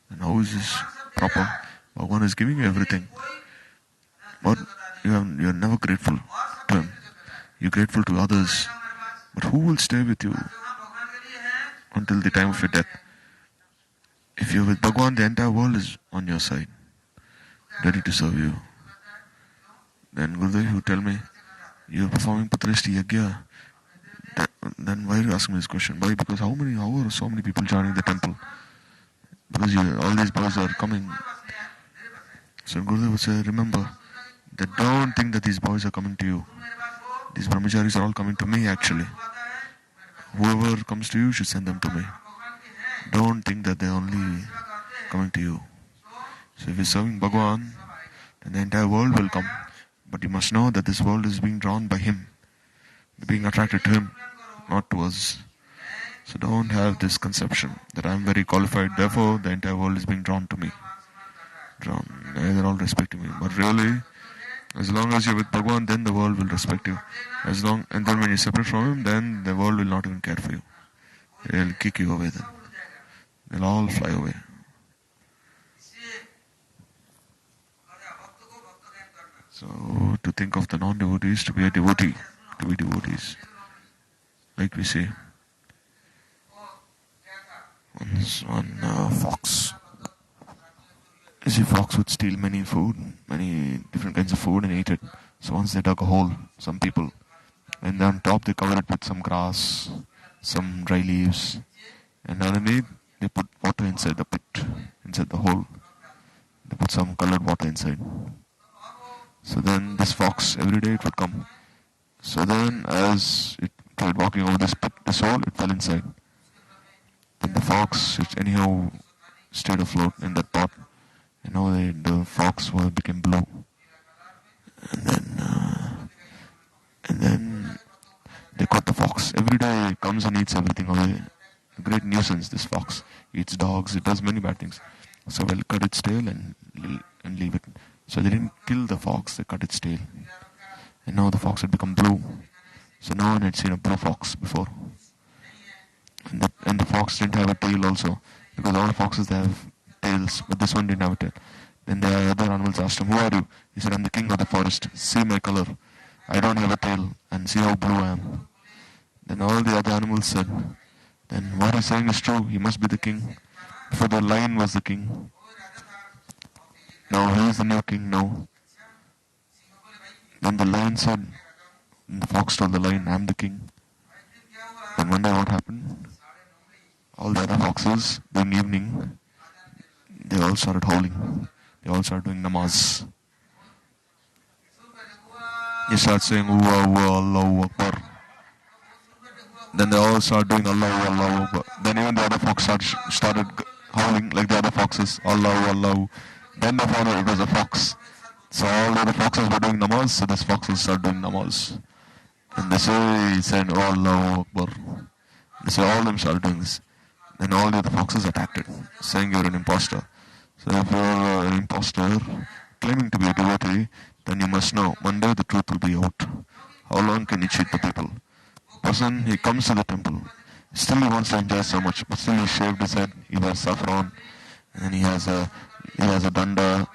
And how is this proper? Bhagavan is giving you everything. But you're never grateful to Him. You're grateful to others. But who will stay with you until the time of your death? If you're with Bhagavan, the entire world is on your side, ready to serve you. Then Gurudev, you tell me, you're performing Patrishti Yagya. Then why are you asking me this question? Why? Because how are so many people joining the temple? Because all these boys are coming. So Gurudev would say, remember, that don't think that these boys are coming to you. These brahmacharis are all coming to me actually. Whoever comes to you should send them to me. Don't think that they're only coming to you. So if you're serving Bhagavan, then the entire world will come. But you must know that this world is being drawn by Him. Being attracted to Him, not to us. So don't have this conception that I'm very qualified, therefore the entire world is being drawn to me. They're all respecting me. But really, as long as you're with Bhagavan, then the world will respect you. And then when you're separate from Him, then the world will not even care for you. They'll kick you away then. They'll all fly away. So to think of the non-devotees to be a devotee, to be devotees. Like we say, one fox. You see, fox would steal many different kinds of food and eat it. So once they dug a hole, some people, and on top they covered it with some grass, some dry leaves, and underneath they put water inside the pit, inside the hole. They put some colored water inside. So then this fox, every day it would come. So then as it tried walking over this hole, it fell inside. Then the fox, it anyhow stayed afloat in that pot. And now the fox became blue. And then they caught the fox. Every day it comes and eats everything away. A great nuisance, this fox. Eats dogs, it does many bad things. So we'll cut its tail and leave it. So they didn't kill the fox, they cut its tail. And now the fox had become blue. So no one had seen a blue fox before. And the fox didn't have a tail also. Because all foxes, they have tails, but this one didn't have a tail. Then the other animals asked him, who are you? He said, I'm the king of the forest. See my color. I don't have a tail. And see how blue I am. Then all the other animals said, then what he's saying is true. He must be the king. Before the lion was the king. Now he is the new king now. Then the lion said, and the fox told the lion, I'm the king. Then one day what happened? All the other foxes, during evening, they all started howling. They all started doing namaz. They started saying, Uwa, Uwa, Allahu Akbar. Then they all started doing Allahu, Allahu Akbar. Then even the other fox started howling like the other foxes, Allahu, Allahu. Then they found out it was a fox. So all the other foxes were doing namaz, so this fox will start doing namaz. And they say, he said, oh, Allahu Akbar. They say all of them started doing this. Then all the other foxes attacked it, saying you're an imposter. So if you're an imposter, claiming to be a devotee, then you must know, one day the truth will be out. How long can you cheat the people? Person, he comes to the temple, Still he wants to enjoy so much, but still he shaved his head, he wears saffron, and he has a danda,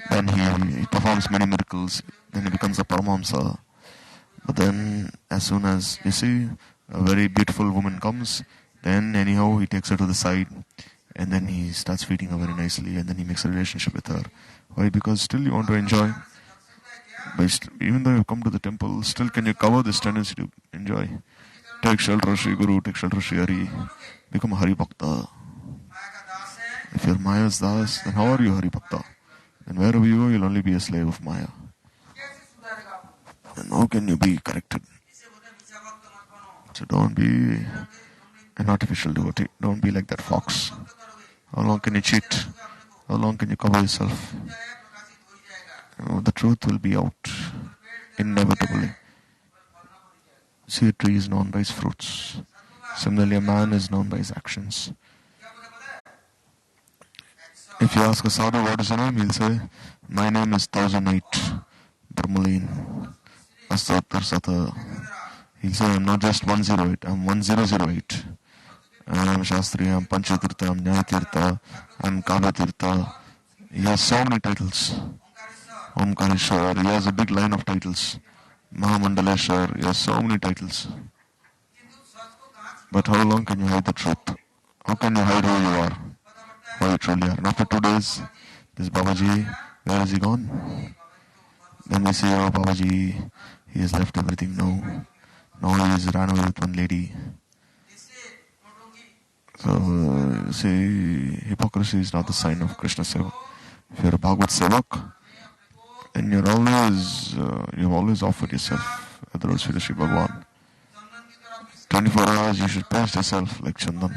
then he performs many miracles, then he becomes a Paramahamsa. But then, as soon as, you see, a very beautiful woman comes, then anyhow he takes her to the side, and then he starts feeding her very nicely, and then he makes a relationship with her. Why? Because still you want to enjoy. But even though you come to the temple, still can you cover this tendency to enjoy? Take shelter of Sri Guru, take shelter of Sri Hari, become a Hari Bhakta. If you're Maya's Das, then how are you Hari Bhakta? And wherever you go, you'll only be a slave of Maya. And how can you be corrected? So don't be an artificial devotee. Don't be like that fox. How long can you cheat? How long can you cover yourself? The truth will be out inevitably. See, a tree is known by its fruits. Similarly, a man is known by his actions. If you ask a sadhu what is your name, he'll say, my name is 1008, Brahmalin, Astatar Sata. He'll say, I'm not just 108, I'm 1008. I'm Shastri, I'm Panchatirtha, I'm Nyayatirtha, I'm Kavatirtha. He has so many titles. Omkareshwar, he has a big line of titles. Mahamandaleshwar, he has so many titles. But how long can you hide the truth? How can you hide who you are? Who you truly are? And after 2 days, this Babaji, where is he gone? Then they say, oh Babaji, he has left everything now. Now he has ran away with one lady. So, see, hypocrisy is not the sign of Krishna Sevak. If you're a Bhagavad Sevak, then you've always offered yourself at the Rose of Sri Bhagavan. 24 hours you should pass yourself like Chandan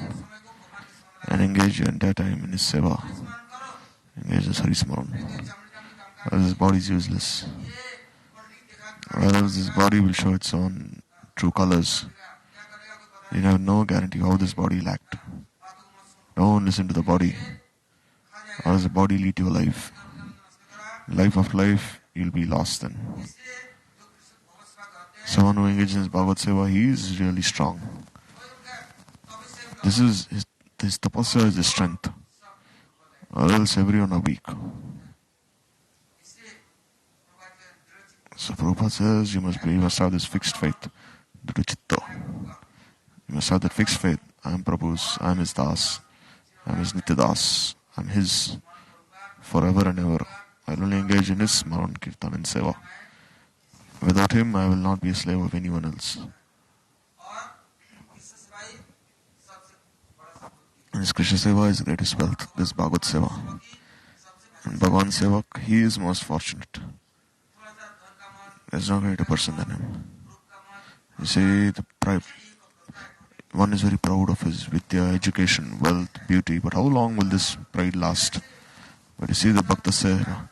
and engage your entire time in his seva. Engage in Harismaran. Or else his body is useless. Or else his body will show its own true colors. You have no guarantee how this body will act. Don't listen to the body. Or else the body lead to a life. Life of life, you'll be lost then. Someone who engages in Bhagavad Seva, he is really strong. This tapasya is the strength. Or else everyone are weak. So Prabhupada says, you must have this fixed faith. Chitta. You must have that fixed faith. I am Prabhu's, I am his Das, I am his Nitya Das, I am his forever and ever. I will only engage in his Smaran, Kirtan and Seva. Without him, I will not be a slave of anyone else. And this Krishna Seva is the greatest wealth, this Bhagavad Seva. And Bhagavan Sevak, he is most fortunate. There is no greater person than him. You see, one is very proud of his Vidya, education, wealth, beauty, but how long will this pride last? But you see the Bhakta Seva.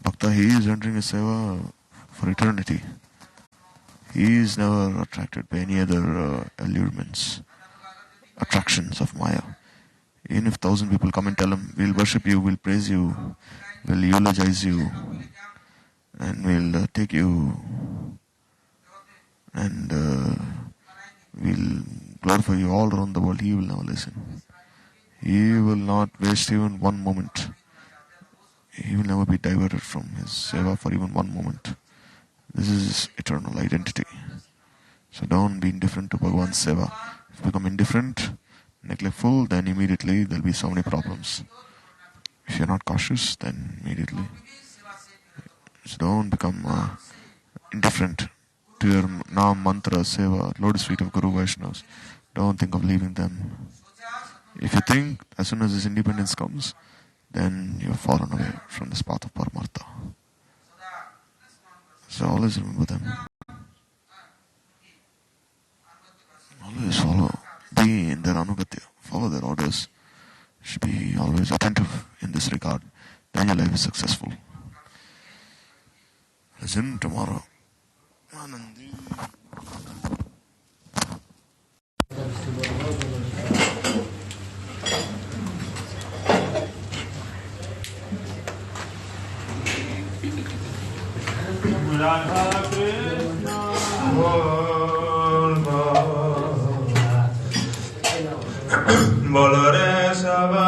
Bhakta, he is entering a Seva for eternity. He is never attracted by any other allurements, attractions of Maya. Even if 1,000 people come and tell him, we'll worship you, we'll praise you, we'll eulogize you, and we'll take you, and we'll glorify you all around the world, he will never listen. He will not waste even one moment. He will never be diverted from his seva for even one moment. This is his eternal identity. So don't be indifferent to Bhagavan's seva. If you become indifferent, neglectful, then immediately there will be so many problems. If you're not cautious, then immediately. So don't become indifferent to your Naam, Mantra, Seva, Lotus feet of Guru Vaishnavas. Don't think of leaving them. If you think, as soon as this independence comes, then you have fallen away from this path of Paramartha. So always remember them. Always follow. Be in their anugatya. Follow their orders. Should be always attentive in this regard. Then your life is successful. Listen tomorrow. Anandi. Radha Krishna Bolore Sava.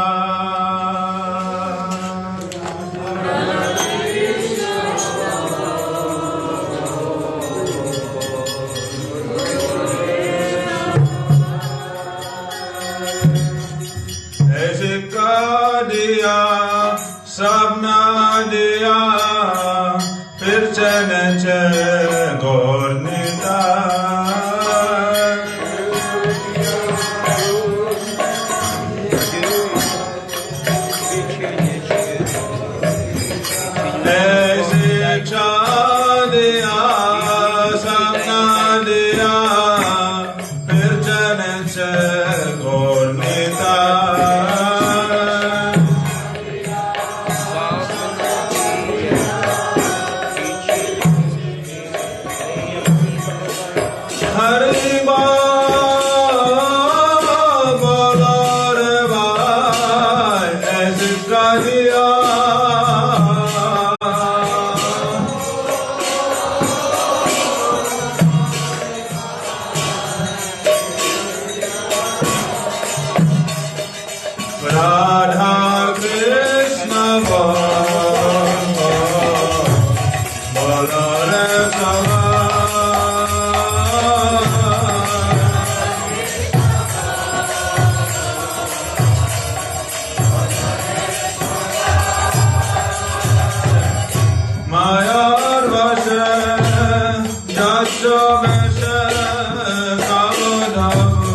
Diya, sabna diya, fir chanache gornita. Shiksha diya, sabna diya, fir chanache gornita. Radha Krishna Bolore Sava. Mayar Vashe Jasho Veshe Kavadhavu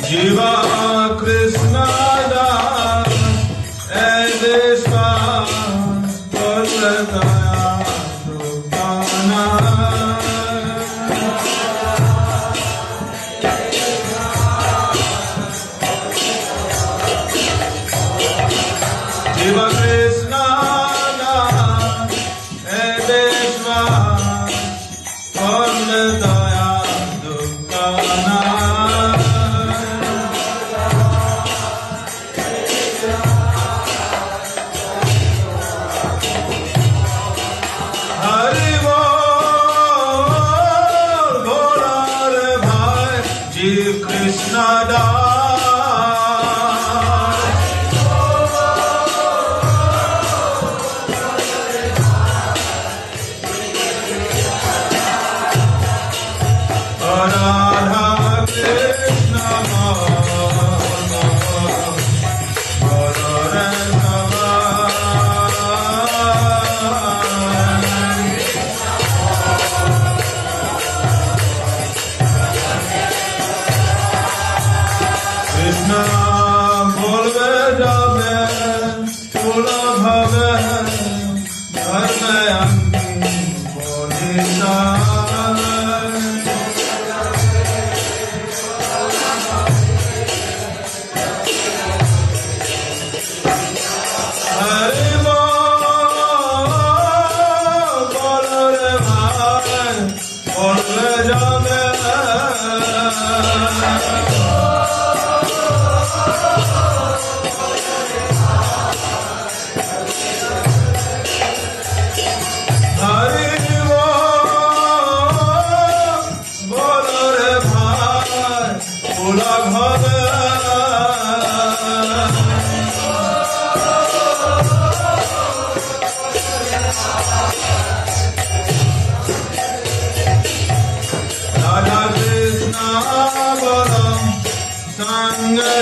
Jiva Krishna Das Edeshwa Kolkaya Dukana Jiva Krishna Das Edeshwa Kolkaya Dukana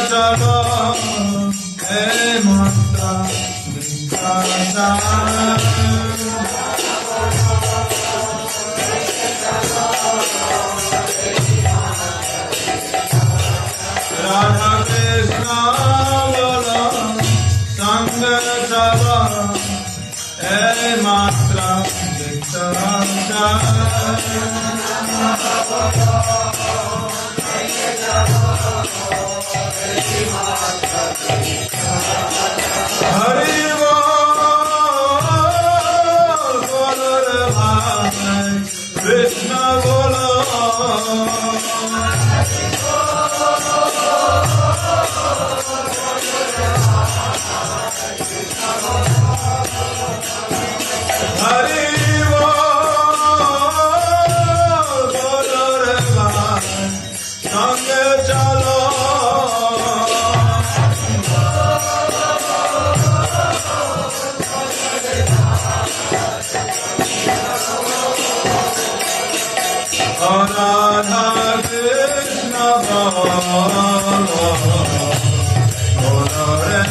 chalo hey mantra vichara Radha Krishna bolo sang chalo hey mantra vichara Hari bol bolo re bhai Krishna bolo Hari bol bolo re bhai sange chalo Radha Krishna bolo bolo re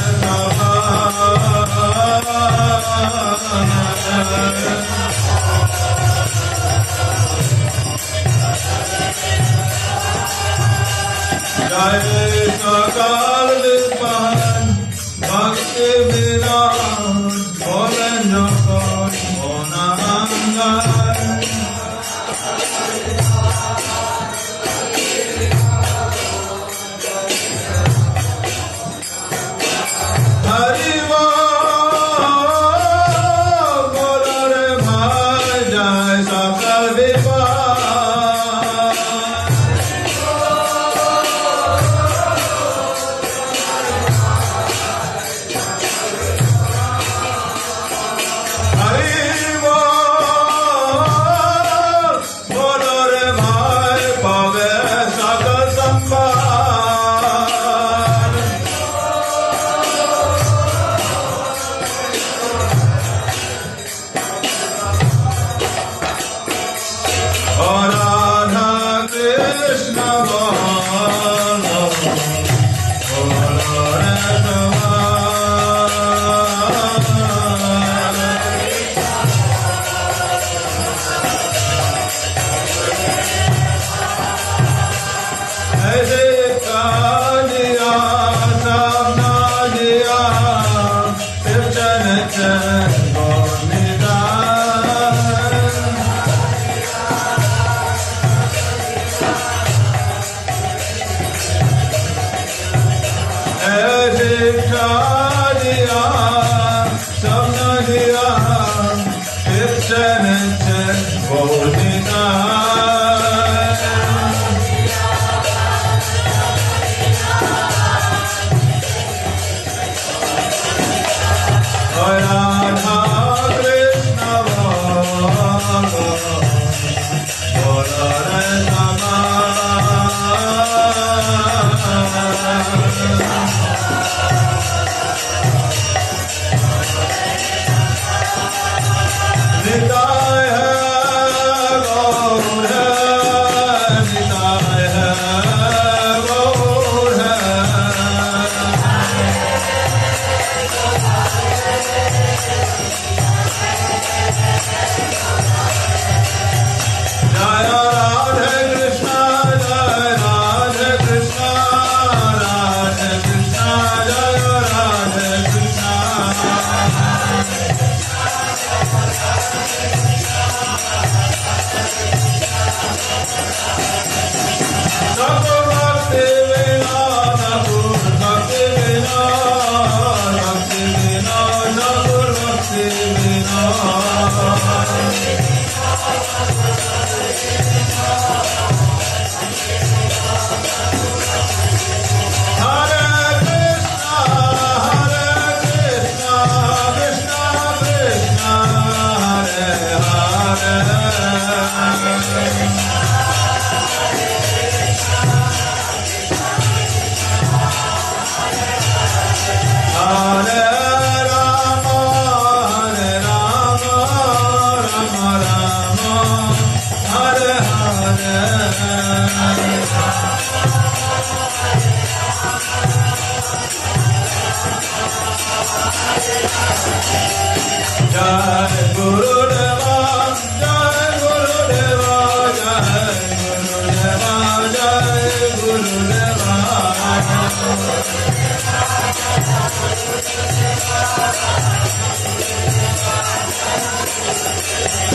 Jai Sakal Vipan Bhakti Viran Bholen Jokot Bonangai Hari bol bolo re bhai Jai Sakal Vipan Hari bol bolo re bhai Pave Sakal Sambal Radha Krishna bolo bolo re Aise kajiya sabna jiya Sirchan chan gornida Aise kajiya sabna jiya Sirchan chan gornida Radha Krishna bolo bolo re Nitai hai gaur hai Nitai hai gaur hai Jai Radha Krishna Jai Radha Krishna Radha Krishna Jai Radha Krishna Jai Gurudeva, Jai Gurudeva, Jai Gurudeva, Jai Gurudeva.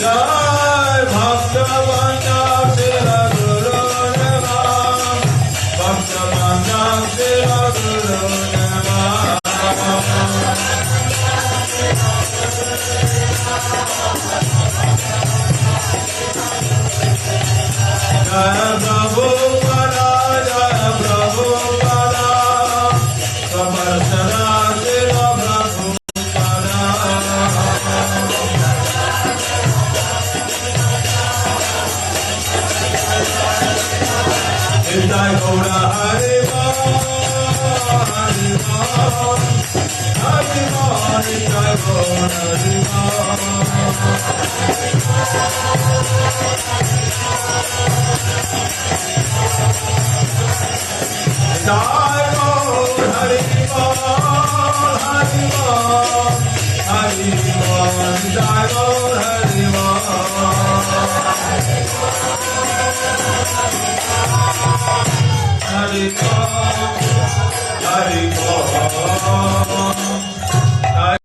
Jai Bhakta Sila Gurudeva, Bhakta Sila Gurudeva. Jaya Prabhupada, Jaya Prabhupada, Samarthana Sila Prabhupada. Jai Gaura Hariva, Hariva, Hariva, Jai Gaura Hariva. Jai Gaura Hariva, Hariva, Hariva, Jai Gaura Hariva. Hariva, Hariva,